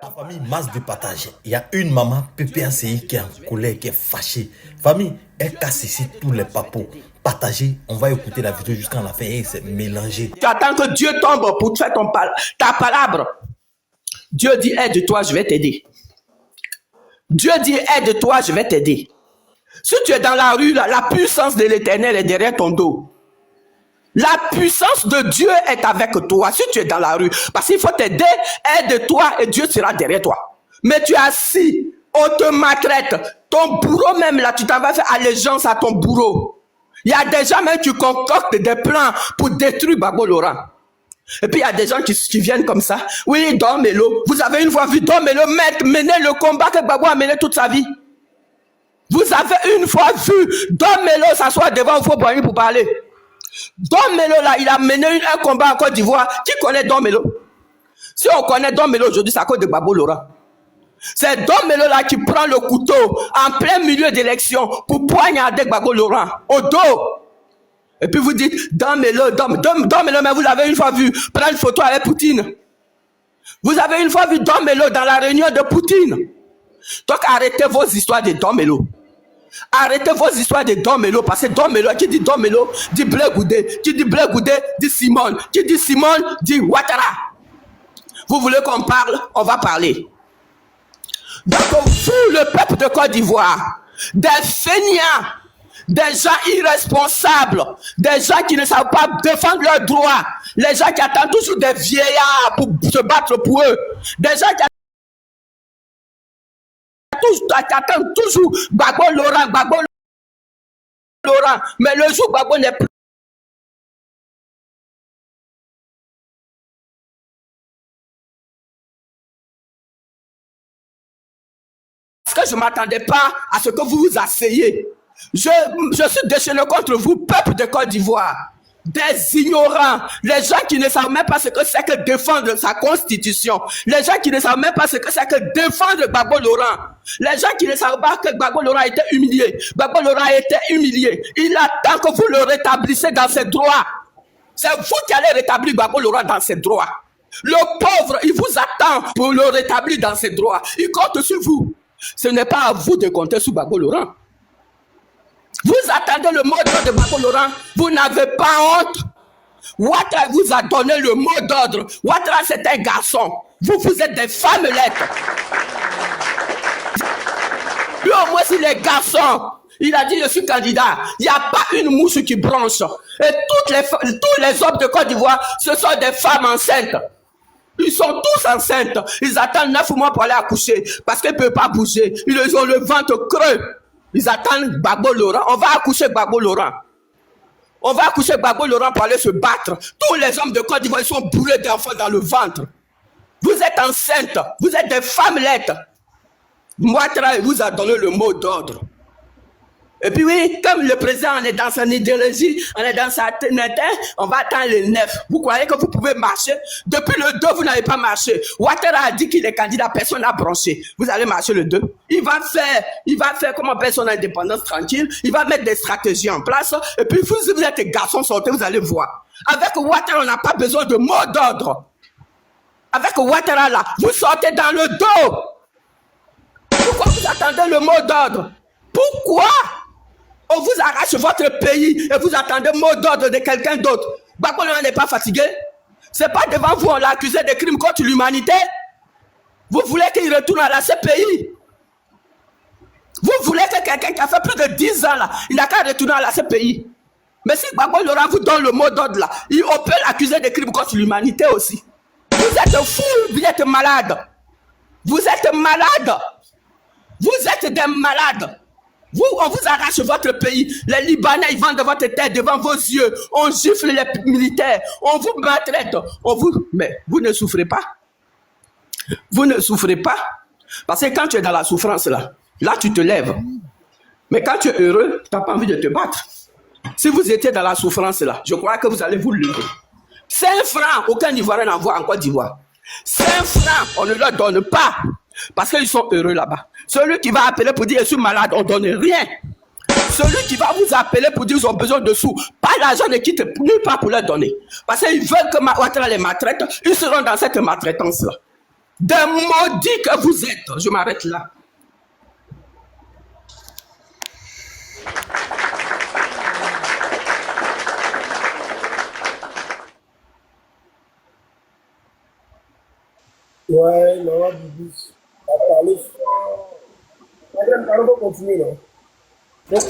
La famille, masse de partage. Il y a une maman, PPACI, qui est en colère, qui est fâchée. Famille, elle casse ici tous les papos. Partagez, on va écouter la vidéo jusqu'à la fin et c'est mélangé. Tu attends que Dieu tombe pour faire ta palabre. Dieu dit aide-toi, je vais t'aider. Dieu dit aide-toi, je vais t'aider. Si tu es dans la rue, la puissance de l'Éternel est derrière ton dos. La puissance de Dieu est avec toi si tu es dans la rue. Parce qu'il faut t'aider, aide-toi et Dieu sera derrière toi. Mais tu es assis, on te maltraite. Ton bourreau même là, tu t'en vas faire allégeance à ton bourreau. Il y a des gens même qui concoctent des plans pour détruire Gbagbo Laurent. Et puis il y a des gens qui viennent comme ça. Oui, Don Melo. Vous avez une fois vu Don Melo mener le combat que Gbagbo a mené toute sa vie. Vous avez une fois vu Don Melo s'asseoir devant vos boyaux pour parler. Don Melo là, il a mené un combat en Côte d'Ivoire. Qui connaît Don Melo? Si on connaît Don Melo aujourd'hui, c'est à cause de Gbagbo Laurent. C'est Don Melo là qui prend le couteau en plein milieu d'élection pour poignarder Gbagbo Laurent au dos. Et puis vous dites, Don Melo, mais vous l'avez une fois vu prendre une photo avec Poutine. Vous avez une fois vu Don Melo dans la réunion de Poutine. Donc arrêtez vos histoires de Don Melo. Arrêtez vos histoires de Don Melo, parce que Don Melo, qui dit Don Melo, dit Blé Goudé, qui dit Blé Goudé, dit Simone, qui dit Simone, dit Ouattara. Vous voulez qu'on parle? On va parler. Donc vous, le peuple de Côte d'Ivoire, des feignants, des gens irresponsables, des gens qui ne savent pas défendre leurs droits, les gens qui attendent toujours des vieillards pour se battre pour eux, des gens qui attendent toujours Gbagbo Laurent, mais le jour Gbagbo n'est plus. Parce que je ne m'attendais pas à ce que vous vous asseyez. Je suis déchaîné contre vous, peuple de Côte d'Ivoire. Des ignorants, les gens qui ne savent même pas ce que c'est que défendre sa constitution, les gens qui ne savent même pas ce que c'est que défendre Gbagbo Laurent, les gens qui ne savent pas que Gbagbo Laurent a été humilié. Gbagbo Laurent a été humilié. Il attend que vous le rétablissez dans ses droits. C'est vous qui allez rétablir Gbagbo Laurent dans ses droits. Le pauvre, il vous attend pour le rétablir dans ses droits. Il compte sur vous. Ce n'est pas à vous de compter sur Gbagbo Laurent. Vous attendez le mot d'ordre de Gbagbo Laurent. Vous n'avez pas honte. Ouattara vous a donné le mot d'ordre. Ouattara, c'est un garçon. Vous êtes des femmelettes. Lui, au moins, s'il est garçon, il a dit, je suis candidat. Il n'y a pas une mouche qui bronche. Et tous les hommes de Côte d'Ivoire, ce sont des femmes enceintes. Ils sont tous enceintes. Ils attendent 9 mois pour aller accoucher. Parce qu'ils ne peuvent pas bouger. Ils ont le ventre creux. Ils attendent Gbagbo Laurent. On va accoucher Gbagbo Laurent. On va accoucher Gbagbo Laurent pour aller se battre. Tous les hommes de Côte d'Ivoire, ils sont bourrés d'enfants dans le ventre. Vous êtes enceintes. Vous êtes des femmelettes. Ouattara vous a donné le mot d'ordre. Et puis oui, comme le président est dans son idéologie, on est dans sa tête, on va attendre le 9. Vous croyez que vous pouvez marcher? Depuis le 2, vous n'avez pas marché. Ouattara a dit qu'il est candidat, personne n'a branché. Vous allez marcher le 2. Il va faire comme on appelle son indépendance tranquille. Il va mettre des stratégies en place. Et puis vous, si vous êtes garçon, sortez, vous allez voir. Avec Ouattara, on n'a pas besoin de mot d'ordre. Avec Ouattara là, vous sortez dans le dos. Pourquoi vous attendez le mot d'ordre? Pourquoi? On vous arrache votre pays et vous attendez le mot d'ordre de quelqu'un d'autre. Gbagbo Laurent n'est pas fatigué. C'est pas devant vous on l'a accusé de crimes contre l'humanité. Vous voulez qu'il retourne à la CPI. Vous voulez que quelqu'un qui a fait plus de 10 ans là, il n'a qu'à retourner à la CPI. Mais si Gbagbo Laurent vous donne le mot d'ordre là, on peut l'accuser de crimes contre l'humanité aussi. Vous êtes fous, vous êtes malades. Vous êtes malades. Vous êtes des malades. Vous, on vous arrache votre pays. Les Libanais, ils vendent votre tête devant vos yeux. On gifle les militaires. On vous maltraite. Mais vous ne souffrez pas. Vous ne souffrez pas. Parce que quand tu es dans la souffrance, là tu te lèves. Mais quand tu es heureux, tu n'as pas envie de te battre. Si vous étiez dans la souffrance, là, je crois que vous allez vous lever. 5 francs, aucun Ivoirien n'envoie en Côte d'Ivoire. 5 francs, on ne leur donne pas. Parce qu'ils sont heureux là-bas. Celui qui va appeler pour dire je suis malade, on ne donne rien. Celui qui va vous appeler pour dire qu'ils ont besoin de sous, pas l'argent ne quitte nulle part pour leur donner. Parce qu'ils veulent que Ouattara les maltraite, ils seront dans cette maltraitance-là. Des maudits que vous êtes. Je m'arrête là. Ouais, maman Bibi, a parlé. Madame, on va continuer, non? Donc,